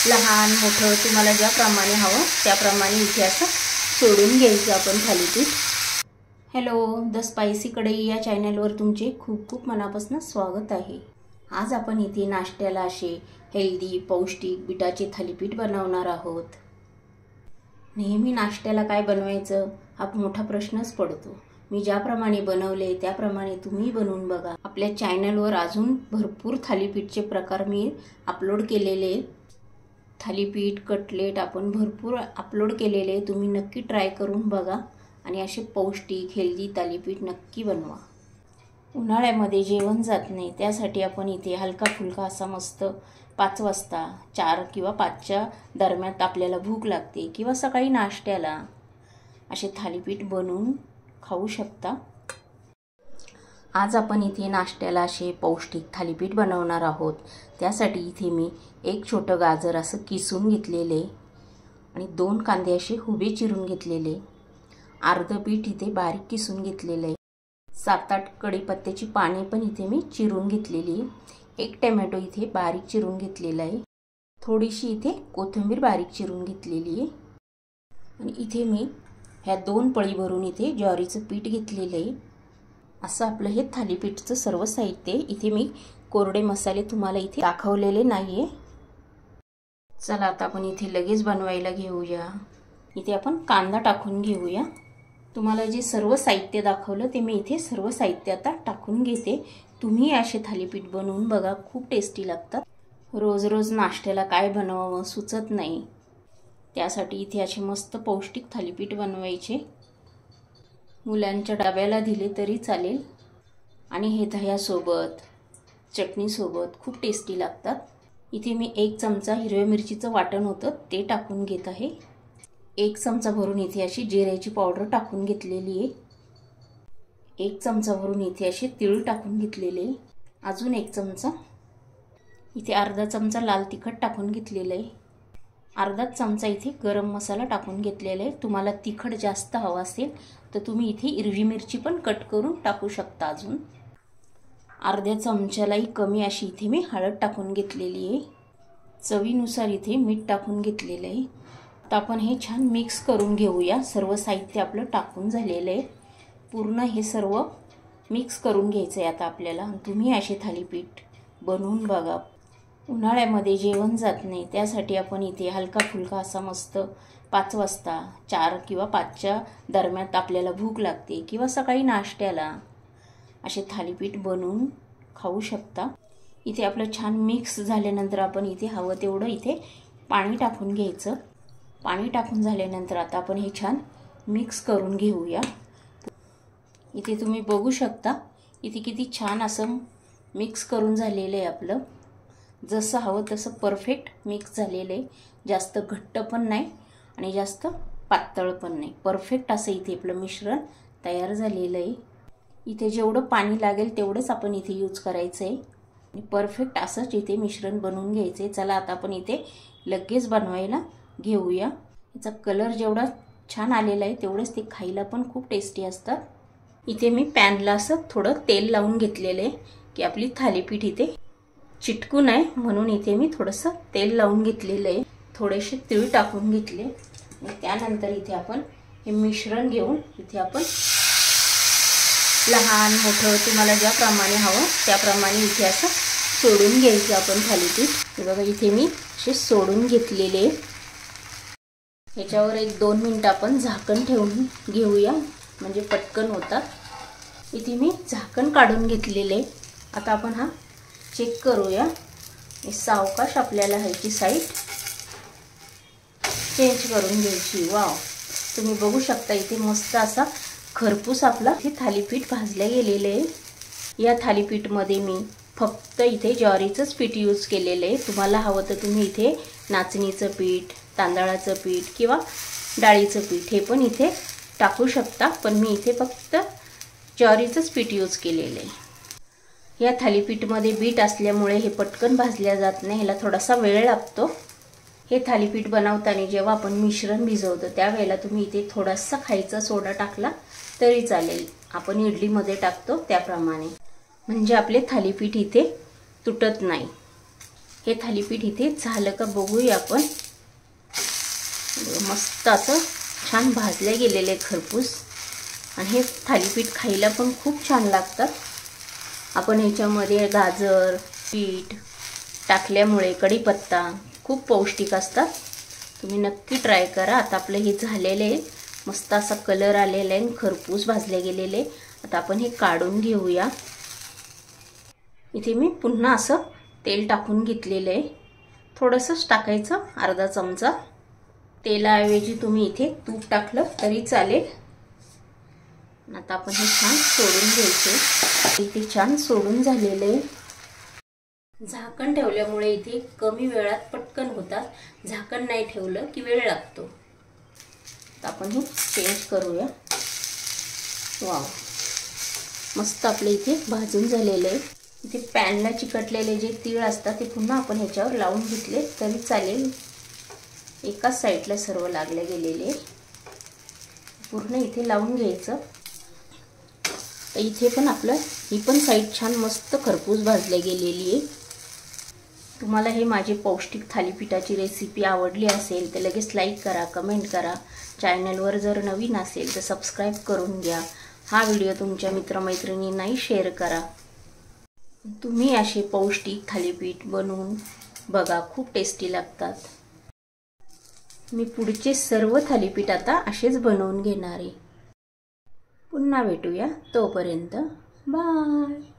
लहान मोठं तुम्हाला ज्याप्रमाणे हवं त्याप्रमाणे इथे असं सोडून घ्यायचं आपण थालीपीठ। हॅलो, द स्पायसी कढई या चॅनलवर तुमचे खूप खूप मनापासून स्वागत आहे। आज आपण इथे नाश्त्याला असे हेल्दी पौष्टिक बीटाचे थालीपीठ बनवणार आहोत। नेहमी नाश्त्याला काय बनवायचं हा मोठा प्रश्नच पडतो। मी ज्याप्रमाणे बनवले त्याप्रमाणे तुम्ही बनवून बघा। आपल्या चॅनलवर अजून भरपूर थालीपीठचे प्रकार मी अपलोड केलेले, थालीपीठ कटलेट आपण भरपूर अपलोड केलेले, तुम्ही नक्की ट्राय करून बघा आणि असे पौष्टिक हेल्दी थालीपीठ नक्की बनवा। उन्हाळ्यामध्ये जेवण जात नाही त्यासाठी आपण इथे हलका फुलका असा मस्त 5 वाजता 4 किंवा 5च्या दरम्यान आपल्याला भूक लागते किंवा सकाळी नाश्त्याला असे थालीपीठ बनवून खाऊ शकता। आज आपण इथे नाश्त्याला असे पौष्टिक थालीपीठ बनवणार आहोत। त्यासाठी इथे मी एक छोटं गाजर असं किसून घेतलेले आणि 2 कांदे असे उभे चिरून घेतलेले, अर्ध बीट इथे बारीक किसून घेतलेले, 7-8 कढीपत्त्याची पाने पण इथे मी चिरून घेतलेली, 1 टोमॅटो इथे बारीक चिरून घेतलेला आहे, थोडीशी इथे कोथिंबीर बारीक चिरून घेतलेली आहे आणि इथे मी ह्या 2 पळी भरून इथे ज्वारीचं पीठ घेतलेलं आहे। असं आपलं हे थालीपीठचं सर्व साहित्य। इथे मी कोरडे मसाले तुम्हाला इथे दाखवलेले नाहीये। चला आता आपण इथे लगेच बनवायला घेऊया। इथे आपण कांदा टाकून घेऊया। तुम्हाला जे सर्व साहित्य दाखवलं ते मी इथे सर्व साहित्य आता टाकून घेते। तुम्ही असे थालीपीठ बनवून बघा, खूप टेस्टी लागतात। रोज रोज नाश्त्याला काय बनवावं सुचत नाही, त्यासाठी इथे असे मस्त पौष्टिक थालीपीठ बनवायचे। मुलांच्या डब्याला दिले तरी चालेल आणि हे दह्यासोबत चटणीसोबत खूप टेस्टी लागतात। इथे मी 1 चमचा हिरव्या मिरचीचं वाटण होतं ते टाकून घेत आहे। 1 चमचा भरून इथे अशी जिऱ्याची पावडर टाकून घेतलेली आहे। 1 चमचा भरून इथे असे तीळ टाकून घेतलेले, अजून 1 चमचा इथे अर्धा चमचा लाल तिखट टाकून घेतलेलं आहे, अर्धा चमचा इथे गरम मसाला टाकून घेतलेला आहे। तुम्हाला तिखट जास्त हवं असेल तर तुम्ही इथे हिरवी मिरची पण कट करून टाकू शकता। अजून अर्ध्या चमच्यालाही कमी अशी इथे मी हळद टाकून घेतलेली आहे, चवीनुसार इथे मीठ टाकून घेतलेलं आहे। आता आपण हे छान मिक्स करून घेऊया। सर्व साहित्य आपलं टाकून झालेलं आहे, पूर्ण हे सर्व मिक्स करून घ्यायचं आहे आता आपल्याला। तुम्ही असे थालीपीठ बनवून बघा। उन्हाळ्यामध्ये जेवण जात नाही त्यासाठी आपण इथे हलका फुलका असा मस्त 5 वाजता 4 किंवा 5च्या दरम्यान आपल्याला भूक लागते किंवा सकाळी नाश्त्याला असे थालीपीठ बनवून खाऊ शकता। इथे आपलं छान मिक्स झाल्यानंतर आपण इथे हवं तेवढं इथे पाणी टाकून घ्यायचं। पाणी टाकून झाल्यानंतर आता आपण हे छान मिक्स करून घेऊया। इथे तुम्ही बघू शकता इथे किती छान असं मिक्स करून झालेलं आहे आपलं। जसं हवं तसं परफेक्ट मिक्स झालेलं आहे, जास्त घट्ट पण नाही आणि जास्त पातळ पण नाही, परफेक्ट असं इथे आपलं मिश्रण तयार झालेलं आहे। इथे जेवढं पाणी लागेल तेवढंच आपण इथे यूज करायचं आहे आणि परफेक्ट असंच इथे मिश्रण बनवून घ्यायचं आहे। चला आता आपण इथे लगेच बनवायला घेऊया। याचा कलर जेवढा छान आलेला आहे तेवढेच ते खायला पण खूप टेस्टी असतात। इथे मी पॅनला असं थोडं तेल लावून घेतलेलं आहे की आपली थालीपीठ इथे चिटकू नये म्हणून इथे मी थोडंसं तेल लावून घेतलेलं आहे, थोडेसे तीळ टाकून घेतले आणि त्यानंतर इथे आपण हे मिश्रण घेऊन इथे आपण लहान मोठं तुम्हाला ज्याप्रमाणे हवं त्याप्रमाणे इथे असं सोडून घ्यायचं आपण थालीपीठ। हे बघा इथे मी असे सोडून घेतलेले। ह्याच्यावर 1-2 मिनिटं आपण झाकण ठेवून घेऊया म्हणजे पटकन होतात। इथे मी झाकण काढून घेतलेले। आता आपण हा चेक करूया। सावकाश आपल्याला ह्याची साईड चेंज करून घ्यायची। वाव, तुम्ही बघू शकता इथे मस्त असा खरपूस आपला हे थालीपीठ भाजले गेलेले आहे। या थालीपीठमध्ये मी फक्त इथे ज्वारीचंच पीठ यूज केलेलं आहे। तुम्हाला हवं तर तुम्ही इथे नाचणीचं पीठ, तांदळाचं पीठ किंवा डाळीचं पीठ हे पण इथे टाकू शकता, पण मी इथे फक्त ज्वारीचंच पीठ यूज केलेलं आहे। या थालीपीठमध्ये बीट असल्यामुळे हे पटकन भाजल्या जात नाही, ह्याला थोडासा वेळ लागतो। हे थालीपीठ बनवताना जेव्हा आपण मिश्रण भिजवतो त्यावेळेला तुम्ही इथे थोडासा खायचा सोडा टाकला तरी चालेल, आपण इडलीमध्ये टाकतो त्याप्रमाणे, म्हणजे आपले थालीपीठ इथे तुटत नाही। हे थालीपीठ इथे झालं का बघूया आपण। मस्त असं छान भाजले गेलेले खरपूस आणि हे थालीपीठ खायला पण खूप छान लागतात। आपण ह्याच्यामध्ये गाजर बीट टाकल्यामुळे कढीपत्ता खूप पौष्टिक असतात। तुम्ही नक्की ट्राय करा। आता आपलं हे झालेले मस्त असा कलर आलेला आहे, खरपूस भाजले गेलेले। आता आपण हे काढून घेऊया। इथे मी पुन्हा असं तेल टाकून घेतलेलं आहे, थोडंसंच टाकायचं, अर्धा चमचा। तेलाऐवजी तुम्ही इथे तूप टाकलं तरी चालेल। आता आपण हे छान सोडून घ्यायचे। इथे छान सोडून झालेलं आहे। झाकण ठेवल्यामुळे इथे कमी वेळात पटकन होतात, झाकण नाही ठेवलं की वेळ लागतो। आता आपण हे चेंज करूया। वाव, मस्त आपले इथे भाजून झालेले आहे। इथे पॅनला चिकटलेले जे तीळ असतात ते पुन्हा आपण ह्याच्यावर लावून घेतले तरी चालेल। एकाच साईडला सर्व लागले गेलेले, पूर्ण इथे लावून घ्यायचं। इथे पण आपलं ही पण साईड छान मस्त खरपूस भाजले गेलेली आहे। तुम्हाला हे माझे पौष्टिक थालीपीठाची रेसिपी आवडली असेल तर लगेच लाईक करा, कमेंट करा। चॅनलवर जर नवीन असेल तर सबस्क्राईब करून घ्या। हा व्हिडिओ तुमच्या मित्रमैत्रिणींनाही शेअर करा। तुम्ही असे पौष्टिक थालीपीठ बनवून बघा, खूप टेस्टी लागतात। मी पुढचे सर्व थालीपीठ आता असेच बनवून घेणार आहे। पुन्हा भेटूया, तोपर्यंत बाय।